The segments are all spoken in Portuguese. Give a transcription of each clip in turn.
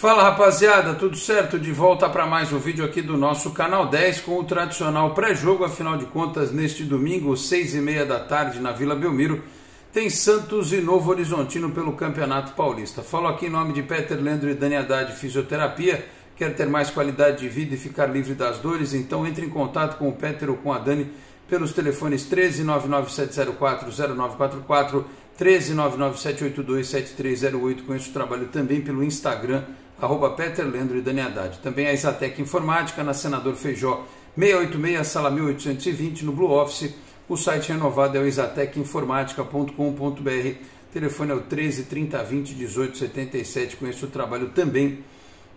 Fala rapaziada, tudo certo? De volta para mais um vídeo aqui do nosso Canal 10 com o tradicional pré-jogo. Afinal de contas, neste domingo, 6h30 da tarde, na Vila Belmiro, tem Santos e Novo Horizontino pelo Campeonato Paulista. Falo aqui em nome de Peter Leandro e Dani Haddad Fisioterapia. Quer ter mais qualidade de vida e ficar livre das dores? Então entre em contato com o Peter ou com a Dani pelos telefones 13 1399704 Conheço o trabalho também pelo Instagram, @Peter Leandro e Dani Haddad. Também a Exatec Informática, na Senador Feijó 686, sala 1820, no Blue Office. O site renovado é o exatecinformatica.com.br. Telefone é o 13 30 20 18 77. Conheço o trabalho também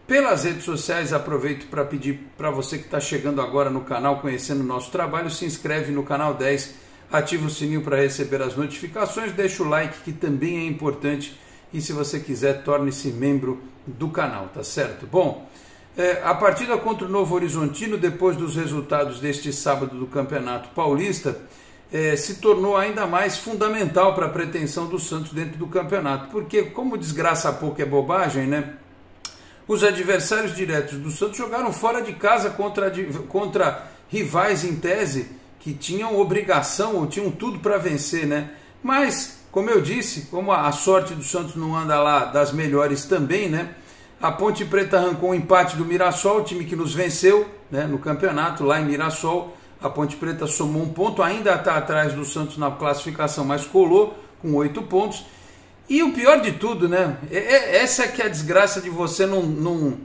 pelas redes sociais. Aproveito para pedir para você que está chegando agora no canal, conhecendo o nosso trabalho, se inscreve no Canal 10, ativa o sininho para receber as notificações, deixa o like que também é importante e se você quiser torne-se membro do canal, tá certo? Bom, a partida contra o Novo Horizontino, depois dos resultados deste sábado do Campeonato Paulista, se tornou ainda mais fundamental para a pretensão do Santos dentro do campeonato, porque como desgraça pouco é bobagem, né? Os adversários diretos do Santos jogaram fora de casa contra rivais em tese que tinham obrigação ou tinham tudo para vencer, né? Mas, como eu disse, como a sorte do Santos não anda lá das melhores também, né? A Ponte Preta arrancou um empate do Mirassol, o time que nos venceu, né, no campeonato lá em Mirassol. A Ponte Preta somou um ponto, ainda está atrás do Santos na classificação, mas colou com 8 pontos. E o pior de tudo, né? Essa é que é a desgraça de você não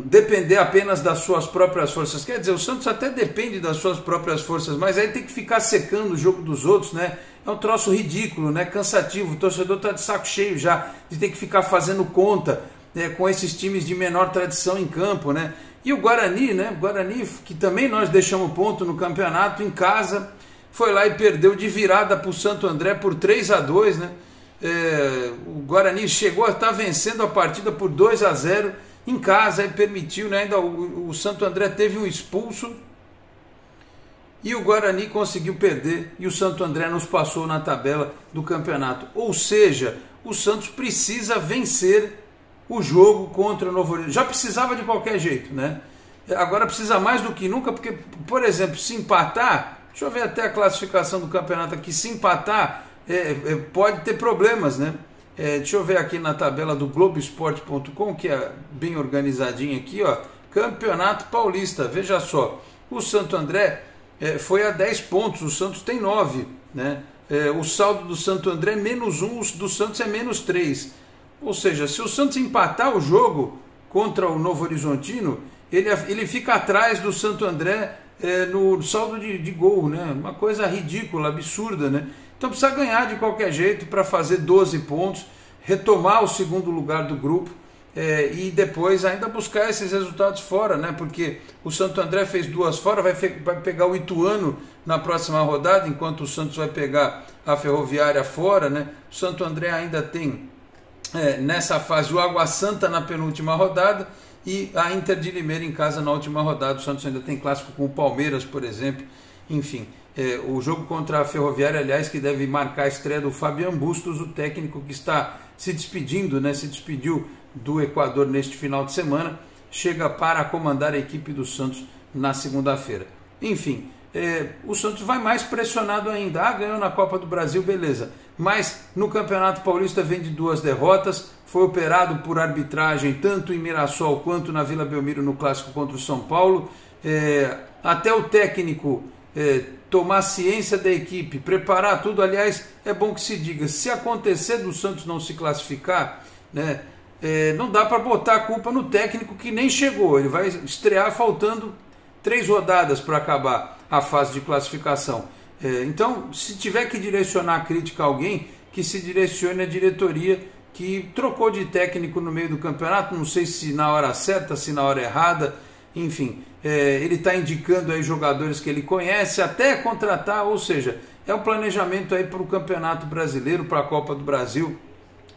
depender apenas das suas próprias forças. Quer dizer, o Santos até depende das suas próprias forças, mas aí tem que ficar secando o jogo dos outros, né? É um troço ridículo, né? Cansativo. O torcedor está de saco cheio já de ter que ficar fazendo conta, né, com esses times de menor tradição em campo, né? E o Guarani, né? O Guarani, que também nós deixamos ponto no campeonato em casa, foi lá e perdeu de virada para o Santo André por 3-2, né? O Guarani chegou a estar vencendo a partida por 2-0 em casa e permitiu, né? Ainda o Santo André teve um expulso e o Guarani conseguiu perder e o Santo André nos passou na tabela do campeonato. Ou seja, o Santos precisa vencer o jogo contra o Novo Horizontino. Já precisava de qualquer jeito, né? Agora precisa mais do que nunca, porque, por exemplo, se empatar, deixa eu ver até a classificação do campeonato aqui, se empatar pode ter problemas, né? Deixa eu ver aqui na tabela do Globoesporte.com, que é bem organizadinho aqui, ó. Campeonato Paulista, veja só, o Santo André foi a 10 pontos, o Santos tem 9, né? O saldo do Santo André é -1, o do Santos é -3. Ou seja, se o Santos empatar o jogo contra o Novo Horizontino, ele fica atrás do Santo André no saldo de gol, né? Uma coisa ridícula, absurda, né? Então precisa ganhar de qualquer jeito para fazer 12 pontos, retomar o segundo lugar do grupo e depois ainda buscar esses resultados fora, né? Porque o Santo André fez 2 fora, vai pegar o Ituano na próxima rodada, enquanto o Santos vai pegar a Ferroviária fora, né? O Santo André ainda tem nessa fase o Água Santa na penúltima rodada e a Inter de Limeira em casa na última rodada. O Santos ainda tem clássico com o Palmeiras, por exemplo. Enfim, o jogo contra a Ferroviária, aliás, que deve marcar a estreia do Fabian Bustos, o técnico que está se despedindo, né? Se despediu do Equador neste final de semana, chega para comandar a equipe do Santos na segunda-feira. Enfim, o Santos vai mais pressionado ainda. Ganhou na Copa do Brasil, beleza. Mas no Campeonato Paulista vem de 2 derrotas, foi operado por arbitragem tanto em Mirassol quanto na Vila Belmiro no clássico contra o São Paulo. Até o técnico tomar ciência da equipe, preparar tudo. Aliás, é bom que se diga, se acontecer do Santos não se classificar, né, não dá para botar a culpa no técnico que nem chegou. Ele vai estrear faltando 3 rodadas para acabar a fase de classificação. Então, se tiver que direcionar a crítica a alguém, que se direcione a diretoria que trocou de técnico no meio do campeonato, não sei se na hora certa, se na hora errada, enfim, ele está indicando aí jogadores que ele conhece, até contratar, ou seja, é um planejamento aí para o Campeonato Brasileiro, para a Copa do Brasil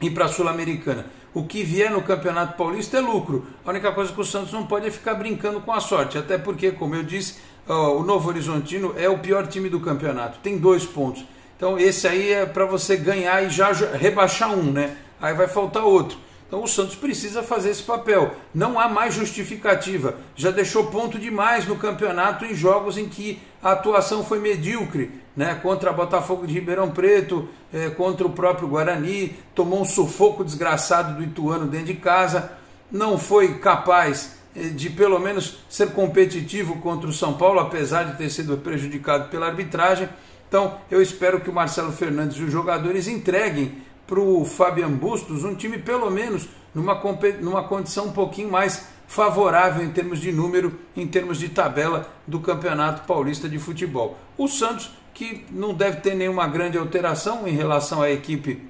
e para a Sul-Americana. O que vier no Campeonato Paulista é lucro. A única coisa que o Santos não pode é ficar brincando com a sorte, até porque, como eu disse, o Novo Horizontino é o pior time do campeonato, tem 2 pontos. Então esse aí é para você ganhar e já rebaixar um, né? Aí vai faltar outro. Então o Santos precisa fazer esse papel. Não há mais justificativa. Já deixou ponto demais no campeonato em jogos em que a atuação foi medíocre, né? Contra a Botafogo de Ribeirão Preto, contra o próprio Guarani, tomou um sufoco desgraçado do Ituano dentro de casa, não foi capaz de pelo menos ser competitivo contra o São Paulo, apesar de ter sido prejudicado pela arbitragem. Então eu espero que o Marcelo Fernandes e os jogadores entreguem para o Fabian Bustos um time pelo menos numa condição um pouquinho mais favorável em termos de número, em termos de tabela do Campeonato Paulista de Futebol. O Santos, que não deve ter nenhuma grande alteração em relação à equipe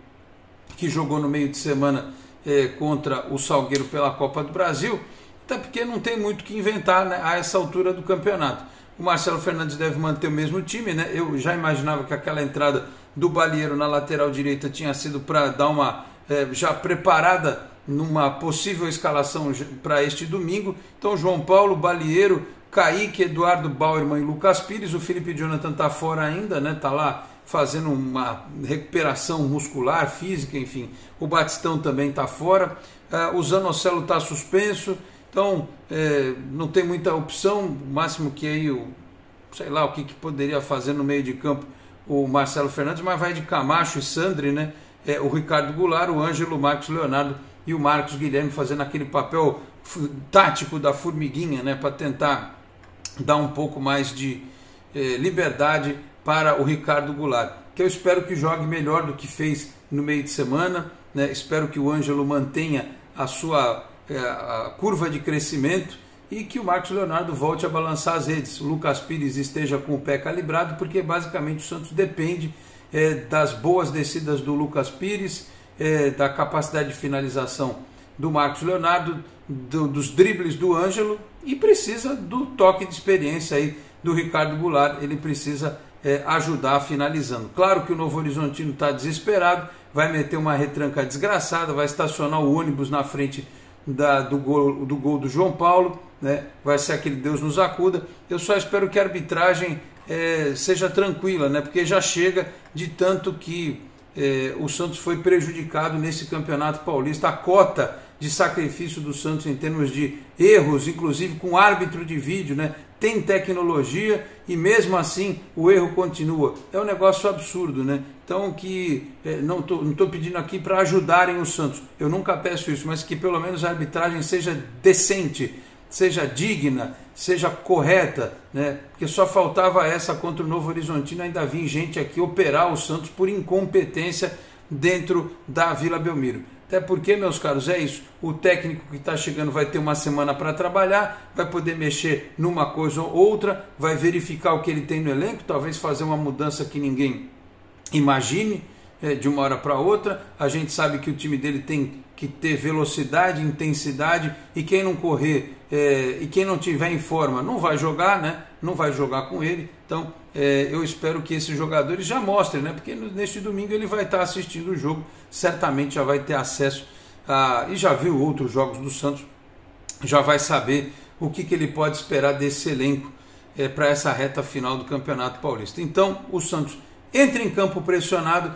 que jogou no meio de semana contra o Salgueiro pela Copa do Brasil, até porque não tem muito o que inventar, né, a essa altura do campeonato. O Marcelo Fernandes deve manter o mesmo time, né? Eu já imaginava que aquela entrada do Balieiro na lateral direita tinha sido para dar uma já preparada numa possível escalação para este domingo. Então João Paulo, Balieiro, Kaique, Eduardo Bauerman e Lucas Pires. O Felipe Jonathan está fora ainda, né? Está lá fazendo uma recuperação muscular, física, enfim. O Batistão também está fora. O Zanocelo está suspenso. Então não tem muita opção. O máximo que aí, sei lá o que poderia fazer no meio de campo o Marcelo Fernandes, mas vai de Camacho e Sandri, né? O Ricardo Goulart, o Ângelo, o Marcos Leonardo e o Marcos Guilherme fazendo aquele papel tático da formiguinha, né? Para tentar dar um pouco mais de liberdade para o Ricardo Goulart, que eu espero que jogue melhor do que fez no meio de semana, né? Espero que o Ângelo mantenha a sua a curva de crescimento e que o Marcos Leonardo volte a balançar as redes. O Lucas Pires esteja com o pé calibrado, porque basicamente o Santos depende das boas descidas do Lucas Pires, da capacidade de finalização do Marcos Leonardo, dos dribles do Ângelo, e precisa do toque de experiência aí do Ricardo Goulart. Ele precisa ajudar finalizando. Claro que o Novo Horizontino está desesperado, vai meter uma retranca desgraçada, vai estacionar o ônibus na frente do gol do João Paulo, né? Vai ser aquele Deus nos acuda. Eu só espero que a arbitragem seja tranquila, né? Porque já chega de tanto que o Santos foi prejudicado nesse Campeonato Paulista. A cota de sacrifício do Santos em termos de erros, inclusive com árbitro de vídeo, né? Tem tecnologia e mesmo assim o erro continua. É um negócio absurdo, né? Então que não estou pedindo aqui para ajudarem o Santos, eu nunca peço isso, mas que pelo menos a arbitragem seja decente, seja digna, seja correta, né? Porque só faltava essa contra o Novo Horizontino, ainda vir gente aqui operar o Santos por incompetência dentro da Vila Belmiro. Até porque, meus caros, é isso, o técnico que está chegando vai ter uma semana para trabalhar, vai poder mexer numa coisa ou outra, vai verificar o que ele tem no elenco, talvez fazer uma mudança que ninguém imagine de uma hora para outra. A gente sabe que o time dele tem que ter velocidade, intensidade, e quem não correr e quem não tiver em forma não vai jogar, né? Não vai jogar com ele. Então eu espero que esses jogadores já mostrem, né? Porque neste domingo ele vai estar assistindo o jogo, certamente já vai ter acesso e já viu outros jogos do Santos, já vai saber o que ele pode esperar desse elenco para essa reta final do Campeonato Paulista. Então o Santos entra em campo pressionado,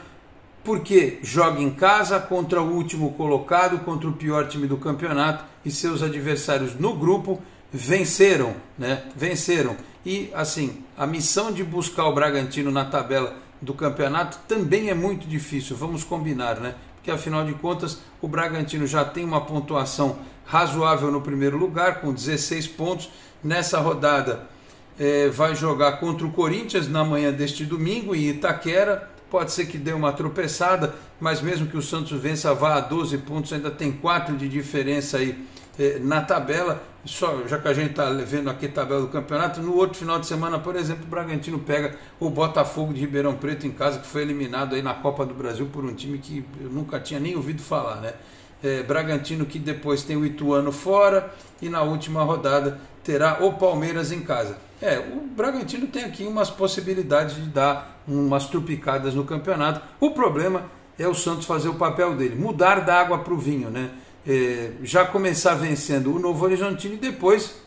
porque joga em casa contra o último colocado, contra o pior time do campeonato, e seus adversários no grupo venceram, né? Venceram. E assim, a missão de buscar o Bragantino na tabela do campeonato também é muito difícil, vamos combinar, né? Porque afinal de contas o Bragantino já tem uma pontuação razoável no primeiro lugar, com 16 pontos. Nessa rodada vai jogar contra o Corinthians na manhã deste domingo em Itaquera. Pode ser que dê uma tropeçada, mas mesmo que o Santos vença, vá a 12 pontos, ainda tem 4 de diferença aí na tabela. Só, já que a gente está vendo aqui a tabela do campeonato, no outro final de semana, por exemplo, o Bragantino pega o Botafogo de Ribeirão Preto em casa, que foi eliminado aí na Copa do Brasil por um time que eu nunca tinha nem ouvido falar, né? Bragantino, que depois tem o Ituano fora, e na última rodada terá o Palmeiras em casa. O Bragantino tem aqui umas possibilidades de dar umas trupicadas no campeonato. O problema é o Santos fazer o papel dele, mudar da água para o vinho, né? Já começar vencendo o Novo Horizontino e depois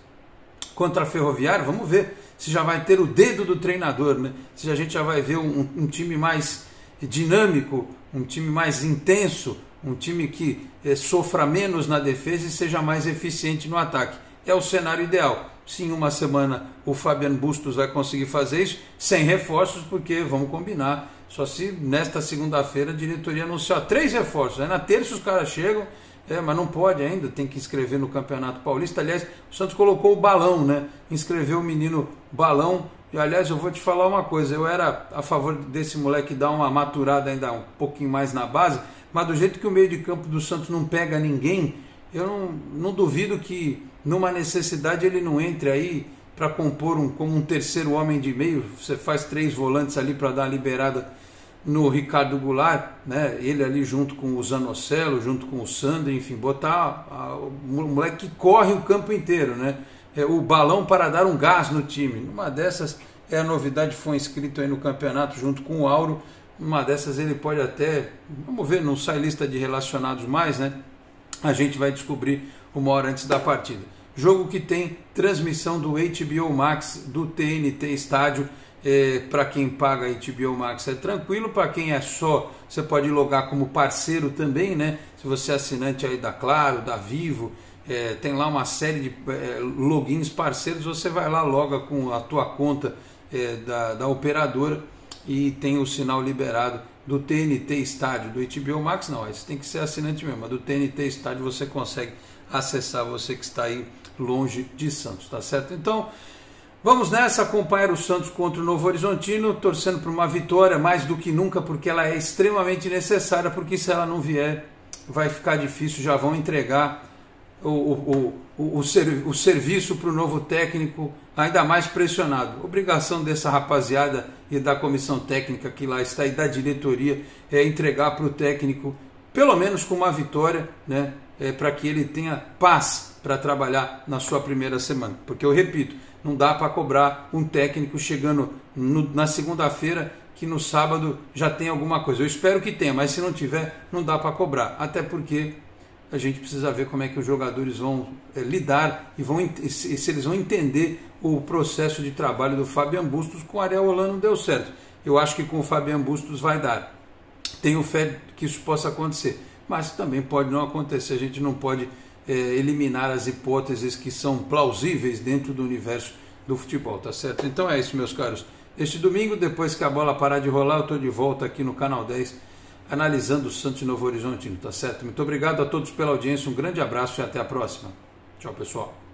contra a Ferroviária, vamos ver se já vai ter o dedo do treinador, né? Se a gente já vai ver um time mais dinâmico, um time mais intenso, um time que sofra menos na defesa e seja mais eficiente no ataque. É o cenário ideal. Se em uma semana o Fabian Bustos vai conseguir fazer isso, sem reforços, porque, vamos combinar, só se nesta segunda-feira a diretoria anunciar 3 reforços. Aí na terça os caras chegam, mas não pode ainda, tem que inscrever no Campeonato Paulista. Aliás, o Santos colocou o Balão, né? Inscreveu o menino Balão. E aliás, eu vou te falar uma coisa, eu era a favor desse moleque dar uma maturada ainda um pouquinho mais na base, mas do jeito que o meio de campo do Santos não pega ninguém, eu não duvido que numa necessidade ele não entre aí para compor como um terceiro homem de meio. Você faz 3 volantes ali para dar uma liberada no Ricardo Goulart, né? Ele ali junto com o Zanocelo, junto com o Sandro, enfim, botar o moleque que corre o campo inteiro, né? O Balão para dar um gás no time. Uma dessas é a novidade, foi inscrito aí no campeonato junto com o Auro. Uma dessas ele pode até, vamos ver, não sai lista de relacionados mais, né? A gente vai descobrir uma hora antes da partida. Jogo que tem transmissão do HBO Max, do TNT Estádio. Para quem paga HBO Max é tranquilo, para quem é só, você pode logar como parceiro também, né? Se você é assinante aí da Claro, da Vivo, tem lá uma série de logins parceiros, você vai lá, loga com a tua conta da operadora e tem o sinal liberado do TNT Estádio. Do HBO Max não, você tem que ser assinante mesmo, mas do TNT Estádio você consegue acessar, você que está aí longe de Santos, tá certo? Então, vamos nessa, acompanhar o Santos contra o Novo Horizontino, torcendo por uma vitória mais do que nunca, porque ela é extremamente necessária, porque se ela não vier, vai ficar difícil, já vão entregar o serviço para o novo técnico, ainda mais pressionado. Obrigação dessa rapaziada e da comissão técnica que lá está e da diretoria é entregar para o técnico, pelo menos com uma vitória, né? Para que ele tenha paz para trabalhar na sua primeira semana. Porque eu repito, não dá para cobrar um técnico chegando na segunda-feira que no sábado já tem alguma coisa. Eu espero que tenha, mas se não tiver, não dá para cobrar. Até porque a gente precisa ver como é que os jogadores vão lidar e se eles vão entender o processo de trabalho do Fabian Bustos. Com o Ariel Holan não deu certo. Eu acho que com o Fabian Bustos vai dar. Tenho fé que isso possa acontecer, mas também pode não acontecer. A gente não pode eliminar as hipóteses que são plausíveis dentro do universo do futebol, tá certo? Então é isso, meus caros. Este domingo, depois que a bola parar de rolar, eu estou de volta aqui no Canal 10, analisando o Santos e Novo Horizontino, tá certo? Muito obrigado a todos pela audiência, um grande abraço e até a próxima. Tchau, pessoal.